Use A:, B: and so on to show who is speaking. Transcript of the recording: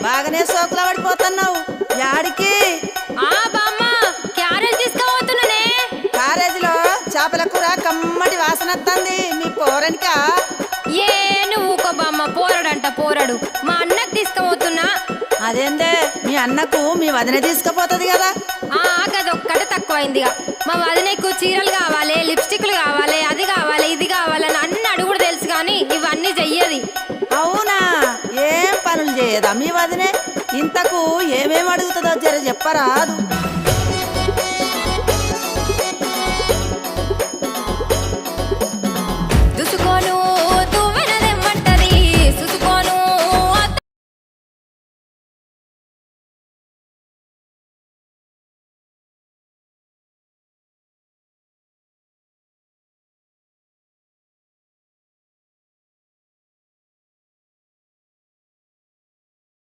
A: బాగానే సోకుల పడిపోతున్నావు. యాడికి?
B: బామ్మ క్యారేజ్ తీసుకుపోతున్నానే.
A: క్యారేజీలో చేపల కూర కమ్మటి వాసన వస్తుంది. మీ పోరనికా?
B: ఏ నువ్వు ఊకో బామ్మ, పోరడంట పోరడు. మా అన్నకు తీసుకుపోతున్నా.
A: అదేందే మీ అన్నకు మీ వదిన తీసుకుపోతుంది కదా?
B: గదొక్కటే తక్కువైందిగా. మా వదినకు చీరలు కావాలి, లిప్స్టిక్లు కావాలి, అది కావాలి, ఇది కావాలని అన్ని అడుగుడు తెలుసు కానీ ఇవన్నీ చెయ్యది.
A: అవునా? ఏం పనులు చేయదా మీ వదినే? ఇంతకు ఏమేమి అడుగుతుందో జర చెప్పరాదు.